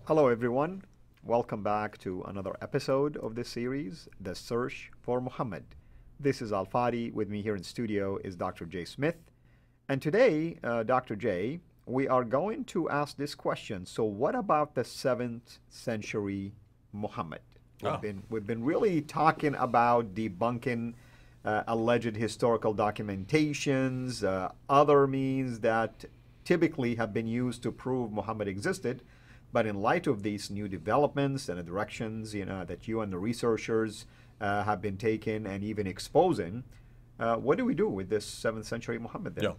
Hello, everyone. Welcome back to another episode of this series, The Search for Muhammad. This is Al Fadi. With me here in studio is Dr. J. Smith. And today, Dr. J, we are going to ask this question. So, what about the 7th century Muhammad? We've been really talking about debunking alleged historical documentations, other means that typically have been used to prove Muhammad existed. But in light of these new developments and the directions, that you and the researchers have been taking and even exposing, what do we do with this 7th century Muhammad then? Yeah,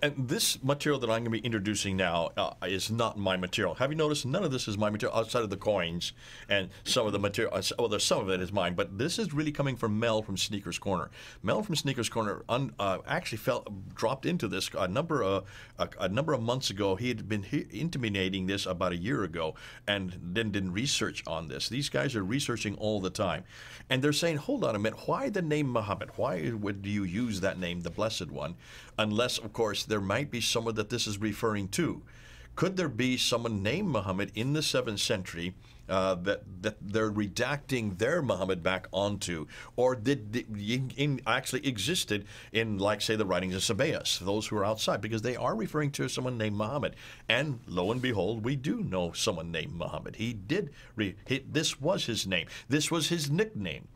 and this material that I'm going to be introducing now is not my material. Have you noticed none of this is my material outside of the coins and some of the material? Well, there's some of it is mine, but this is really coming from Mel from Sneakers Corner. Mel from Sneakers Corner actually dropped into this a number of months ago. He had been intimating this about a year ago, and then did research on this. These guys are researching all the time, and they're saying, "Hold on a minute. Why the name Muhammad? Why would you use that name, the Blessed One, unless, of course, there might be someone that this is referring to? Could there be someone named Muhammad in the 7th century that they're redacting their Muhammad back onto, or did actually existed in, like, say, the writings of Sabaeus, those who are outside, because they are referring to someone named Muhammad. And lo and behold, we do know someone named Muhammad. This was his name. This was his nickname.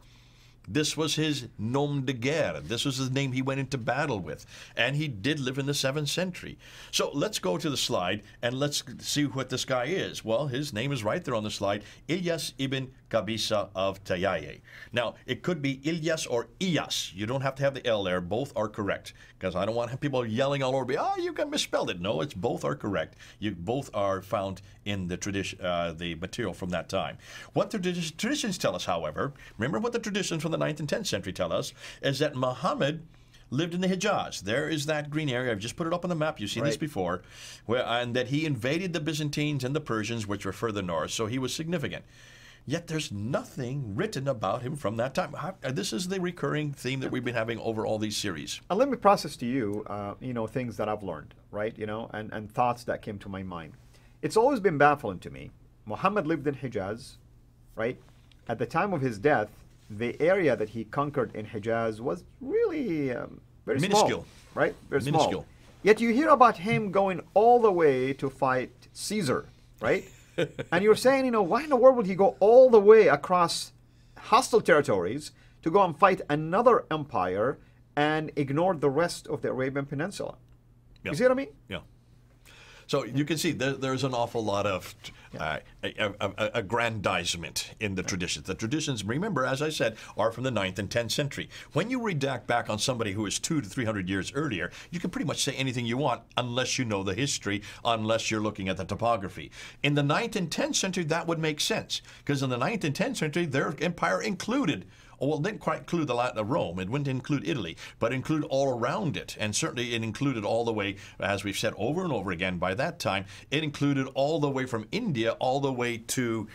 This was his nom de guerre. This was his name he went into battle with. And he did live in the 7th century. So let's go to the slide and let's see what this guy is. Well, his name is right there on the slide, Ilyas ibn Qabisa of Tayaye. Now, it could be Ilyas or Iyas. You don't have to have the L there. Both are correct, because I don't want people yelling all over me, "Oh, you got misspelled it." No, it's both are correct. Both are found in the tradition, the material from that time. What the traditions tell us, however, remember what the traditions from the 9th and 10th century tell us, is that Muhammad lived in the Hijaz. There is that green area. I've just put it up on the map. You've seen this before. And that he invaded the Byzantines and the Persians, which were further north, so he was significant. Yet there's nothing written about him from that time. This is the recurring theme that we've been having over all these series. And let me process to you, things that I've learned, right? And thoughts that came to my mind. It's always been baffling to me. Muhammad lived in Hijaz, right? At the time of his death, the area that he conquered in Hijaz was really very minuscule, small, right? Very minuscule. Small. Yet you hear about him going all the way to fight Caesar, right? And you're saying, why in the world would he go all the way across hostile territories to go and fight another empire and ignore the rest of the Arabian Peninsula? Yep. You see what I mean? Yeah. So you can see there's an awful lot of aggrandizement in the traditions. The traditions, remember, as I said, are from the 9th and 10th century. When you redact back on somebody who is 200 to 300 years earlier, you can pretty much say anything you want unless you know the history, unless you're looking at the topography. In the 9th and 10th century, that would make sense, because in the 9th and 10th century, their empire included, well, it didn't quite include Rome. It wouldn't include Italy, but include all around it. And certainly it included all the way, as we've said over and over again, by that time, it included all the way from India all the way to,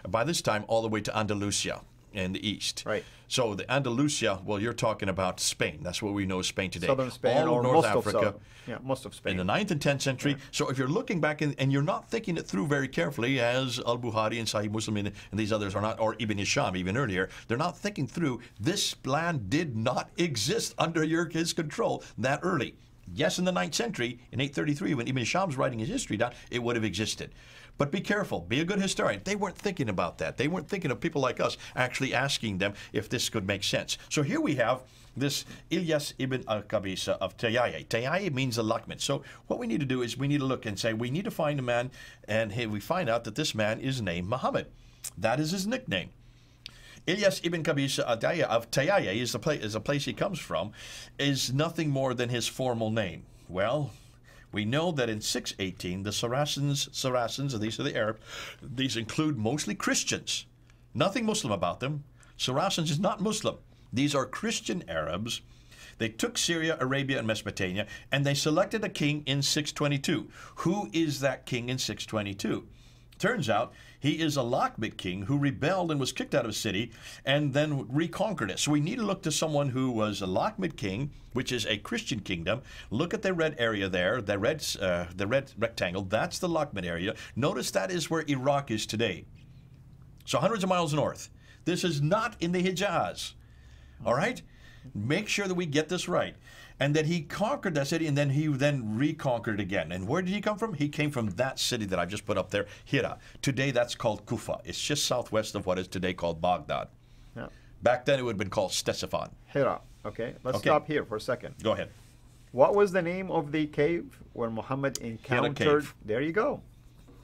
by this time, all the way to Andalusia in the east. Right. So the Andalusia, well, you're talking about Spain. That's what we know as Spain today. Southern Spain, all or of North most Africa. Most of Spain. In the 9th and 10th century. Yeah. So if you're looking back and you're not thinking it through very carefully, as Al-Bukhari and Sahih Muslim and these others are not, or Ibn Hisham even earlier, they're not thinking through, this land did not exist under his control that early. Yes, in the 9th century, in 833, when Ibn Hisham's writing his history down, it would have existed. But be careful. Be a good historian. They weren't thinking about that. They weren't thinking of people like us actually asking them if this could make sense. So here we have this Ilyas ibn Qabisa of Tayaye. Tayaye means allotment. So what we need to do is we need to look and say, we need to find a man, and here we find out that this man is named Muhammad. That is his nickname. Ilyas ibn Qabisa of Tayaye is the place he comes from, is nothing more than his formal name. Well, we know that in 618, the Saracens, these are the Arabs, these include mostly Christians. Nothing Muslim about them. Saracens is not Muslim. These are Christian Arabs. They took Syria, Arabia, and Mesopotamia, and they selected a king in 622. Who is that king in 622? Turns out he is a Lakhmid king who rebelled and was kicked out of a city and then reconquered it. So we need to look to someone who was a Lakhmid king, which is a Christian kingdom. Look at the red area there, the red rectangle. That's the Lakhmid area. Notice that is where Iraq is today. So hundreds of miles north. This is not in the Hijaz. All right? Make sure that we get this right. And that he conquered that city, and then he reconquered it again. And where did he come from? He came from that city that I've just put up there, Hira. Today, that's called Kufa. It's just southwest of what is today called Baghdad. Yeah. Back then, it would have been called Ctesiphon. Hira. Okay, let's stop here for a second. Go ahead. What was the name of the cave where Muhammad encountered? Hira cave. There you go.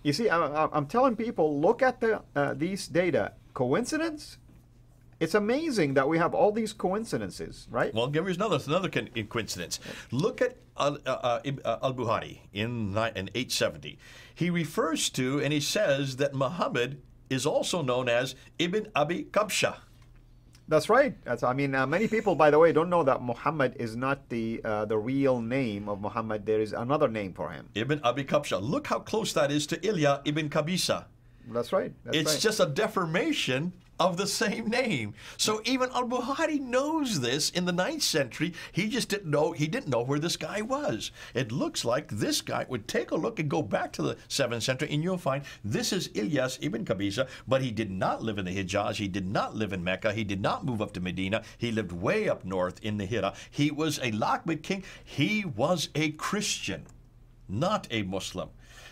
You see, I'm telling people, look at these data. Coincidence? It's amazing that we have all these coincidences, right? Well, give us another coincidence. Look at al-Bukhari in 870. He refers to and he says that Muhammad is also known as Ibn Abi Kabsha. That's right. Many people, by the way, don't know that Muhammad is not the real name of Muhammad. There is another name for him. Ibn Abi Kabsha. Look how close that is to Ilya ibn Qabisa. That's right. It's just a deformation of the same name. So even al-Bukhari knows this in the 9th century. He just didn't know where this guy was. It looks like this guy would take a look and go back to the 7th century, and you'll find this is Ilyas ibn Qabisa, but he did not live in the Hijaz. He did not live in Mecca. He did not move up to Medina. He lived way up north in the Hira. He was a Lakhmid king. He was a Christian, not a Muslim.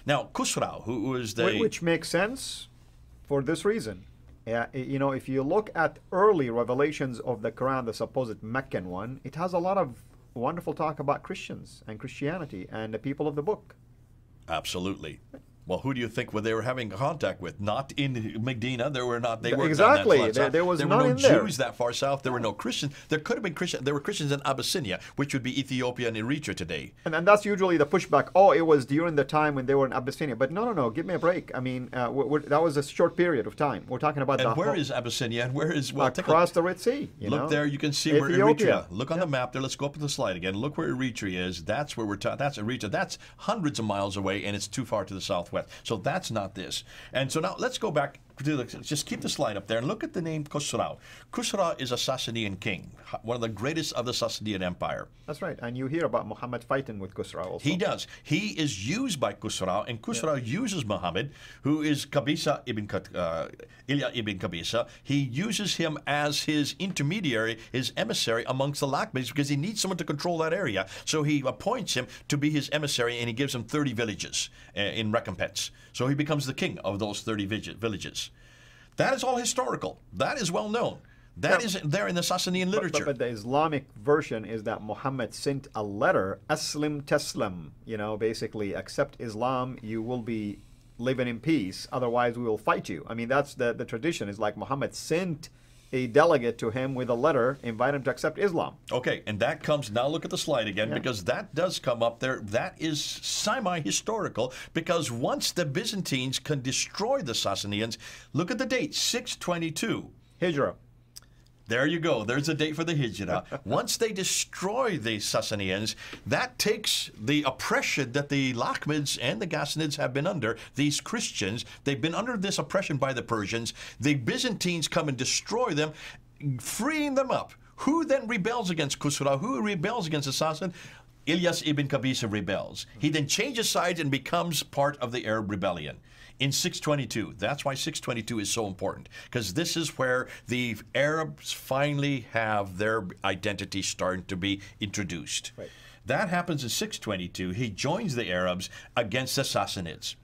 Now, Khusrau, who was the... Which makes sense for this reason. If you look at early revelations of the Quran, the supposed Meccan one, it has a lot of wonderful talk about Christians and Christianity and the people of the book. Absolutely. Well, who do you think they were having contact with? Not in Medina. They were not. They weren't exactly. That far there was there none were no in there. Jews that far south. There were no Christians. There could have been Christians. There were Christians in Abyssinia, which would be Ethiopia and Eritrea today. And that's usually the pushback. Oh, it was during the time when they were in Abyssinia. But no. Give me a break. I mean, that was a short period of time. We're talking about. And where is Abyssinia? And where is across the Red Sea? Look there. You can see Ethiopia. where Eritrea. Look on the map there. Let's go up to the slide again. Look where Eritrea is. That's where that's Eritrea. That's hundreds of miles away, and it's too far to the southwest. So that's not this. And so now let's go back to just keep the slide up there and look at the name Khusrau. Khusrau is a Sasanian king, one of the greatest of the Sasanian Empire. That's right. And you hear about Muhammad fighting with Khusrau also. He does. He is used by Khusrau, and Khusrau uses Muhammad, who is Ilya ibn Qabisa. He uses him as his intermediary, his emissary amongst the Lakhmids, because he needs someone to control that area. So he appoints him to be his emissary, and he gives him 30 villages in recompense. So he becomes the king of those 30 villages. That is all historical. That is well known. That is there in the Sasanian literature. But the Islamic version is that Muhammad sent a letter, Aslim Taslam, basically accept Islam, you will be living in peace, otherwise we will fight you. I mean, that's the tradition. Is like Muhammad sent a delegate to him with a letter, invite him to accept Islam. Okay, and that comes, now look at the slide again, because that does come up there. That is semi-historical, because once the Byzantines can destroy the Sasanians, look at the date, 622. Hijrah. There you go. There's a date for the Hijrah. Once they destroy the Sasanians, that takes the oppression that the Lakhmids and the Ghassanids have been under, these Christians. They've been under this oppression by the Persians. The Byzantines come and destroy them, freeing them up. Who then rebels against Khusrau? Who rebels against the Sasanians? Ilyas ibn Qabisa rebels. He then changes sides and becomes part of the Arab rebellion. In 622. That's why 622 is so important, because this is where the Arabs finally have their identity starting to be introduced. Right. That happens in 622. He joins the Arabs against the Sassanids.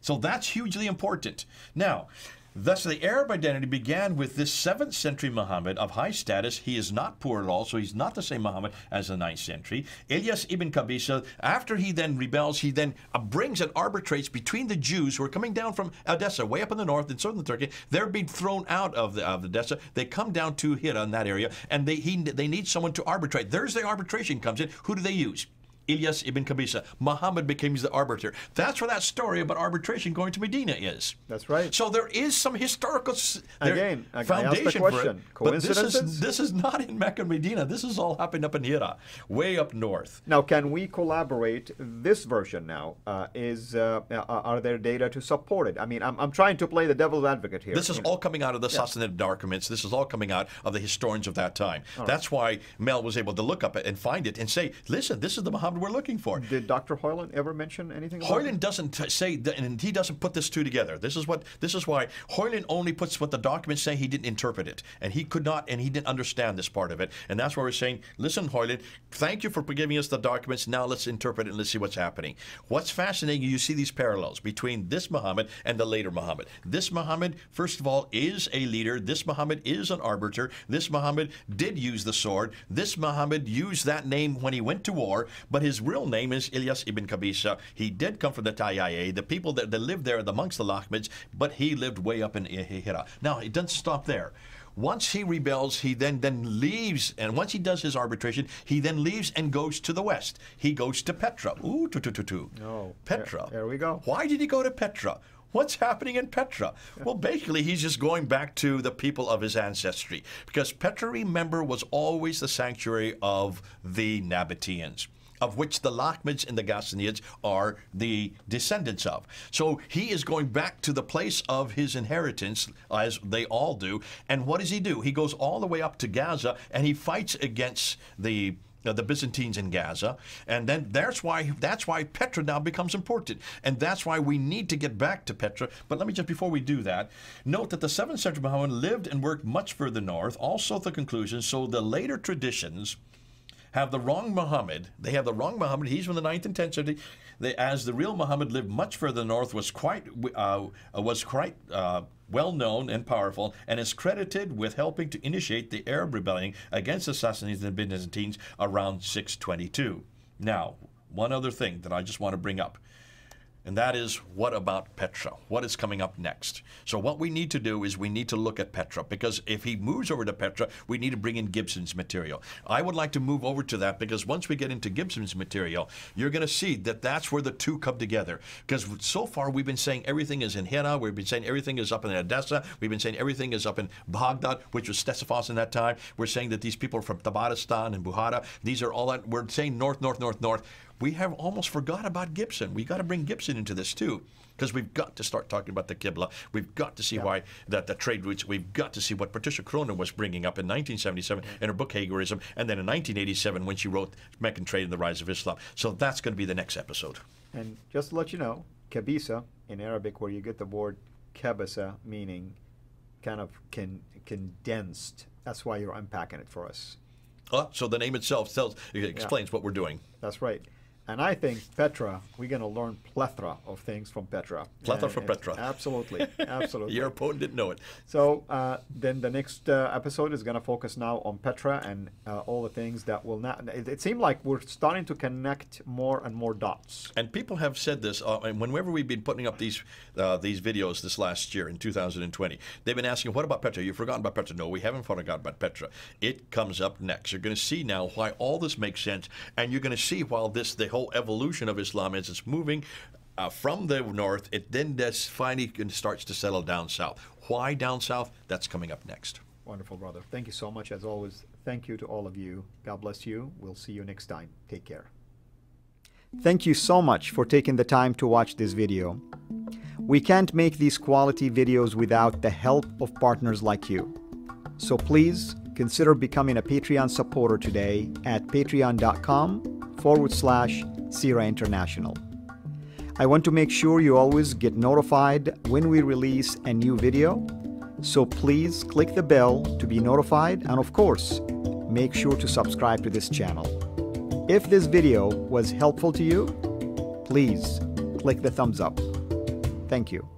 So that's hugely important. Now, thus the Arab identity began with this 7th century Muhammad of high status. He is not poor at all, so he's not the same Muhammad as the 9th century. Ilyas ibn Qabisa, after he then rebels, he then brings and arbitrates between the Jews who are coming down from Edessa, way up in the north in southern Turkey. They're being thrown out of Edessa. They come down to Hira in that area, and they need someone to arbitrate. There's the arbitration comes in. Who do they use? Ilyas ibn Qabisa. Muhammad becomes the arbiter. That's where that story about arbitration going to Medina is. That's right. So there is some historical Again, I asked the foundation question. for it. But Coincidences? this is not in Mecca and Medina. This is all happening up in Hira, way up north. Now, can we collaborate this version now? Are there data to support it? I mean, I'm trying to play the devil's advocate here. This is all coming out of the Sassanid documents. This is all coming out of the historians of that time. That's why Mel was able to look up it and find it and say, listen, this is the Muhammad we're looking for. Did Dr. Hoyland ever mention anything about Hoyland doesn't say that, and he doesn't put this two together. This is why Hoyland only puts what the documents say. He didn't interpret it, and he could not, and he didn't understand this part of it. And that's why we're saying, listen, Hoyland, thank you for giving us the documents. Now let's interpret it and let's see what's happening. What's fascinating, you see these parallels between this Muhammad and the later Muhammad. This Muhammad, first of all, is a leader. This Muhammad is an arbiter. This Muhammad did use the sword. This Muhammad used that name when he went to war, but his real name is Ilyas ibn Qabisa. He did come from the Tayyaya, the people that lived there amongst the Lahmids, but he lived way up in Hira. Now, it doesn't stop there. Once he rebels, he then leaves, and once he does his arbitration, he then leaves and goes to the west. He goes to Petra. Ooh, Oh, Petra. There we go. Why did he go to Petra? What's happening in Petra? Well, basically, he's just going back to the people of his ancestry, because Petra, remember, was always the sanctuary of the Nabateans, of which the Lahmids and the Ghassanids are the descendants of. So he is going back to the place of his inheritance, as they all do. And what does he do? He goes all the way up to Gaza, and he fights against the Byzantines in Gaza, and then that's why Petra now becomes important, and that's why we need to get back to Petra. But let me just, before we do that, note that the 7th century Muhammad lived and worked much further north. Also, the conclusion. So the later traditions have the wrong Muhammad. They have the wrong Muhammad. He's from the 9th and 10th century. As the real Muhammad lived much further north, was quite well known and powerful, and is credited with helping to initiate the Arab rebellion against the Sassanids and Byzantines around 622. Now, one other thing that I just want to bring up, and that is, what about Petra? What is coming up next? So what we need to do is we need to look at Petra, because if he moves over to Petra, we need to bring in Gibson's material. I would like to move over to that, because once we get into Gibson's material, you're going to see that that's where the two come together. Because so far we've been saying everything is in Hira, we've been saying everything is up in Edessa, we've been saying everything is up in Baghdad, which was Ctesiphos in that time. We're saying that these people are from Tabaristan and Bukhara. These are all that. We're saying north, north, north, north. We have almost forgot about Gibson. We got to bring Gibson into this too, because we've got to start talking about the Qibla. We've got to see why that the trade routes. We've got to see what Patricia Cronin was bringing up in 1977 in her book Hagerism, and then in 1987 when she wrote Meccan Trade and the Rise of Islam. So that's going to be the next episode. And just to let you know, Kabisa in Arabic, where you get the word kabasa, meaning kind of condensed. That's why you're unpacking it for us. So the name itself explains what we're doing. That's right. And I think Petra, we're going to learn plethora of things from Petra. Plethora from Petra. Absolutely. Absolutely. Your opponent didn't know it. So then the next episode is going to focus now on Petra and all the things that will not... It seemed like we're starting to connect more and more dots. And people have said this, and whenever we've been putting up these videos this last year in 2020, they've been asking, what about Petra? You've forgotten about Petra. No, we haven't forgotten about Petra. It comes up next. You're going to see now why all this makes sense, and you're going to see while the whole evolution of Islam as it's moving from the north, it then finally starts to settle down south. Why down south? That's coming up next. Wonderful, brother. Thank you so much, as always. Thank you to all of you. God bless you. We'll see you next time. Take care. Thank you so much for taking the time to watch this video. We can't make these quality videos without the help of partners like you. So please consider becoming a Patreon supporter today at patreon.com/CIRA International. I want to make sure you always get notified when we release a new video, so please click the bell to be notified, and of course, make sure to subscribe to this channel. If this video was helpful to you, please click the thumbs up. Thank you.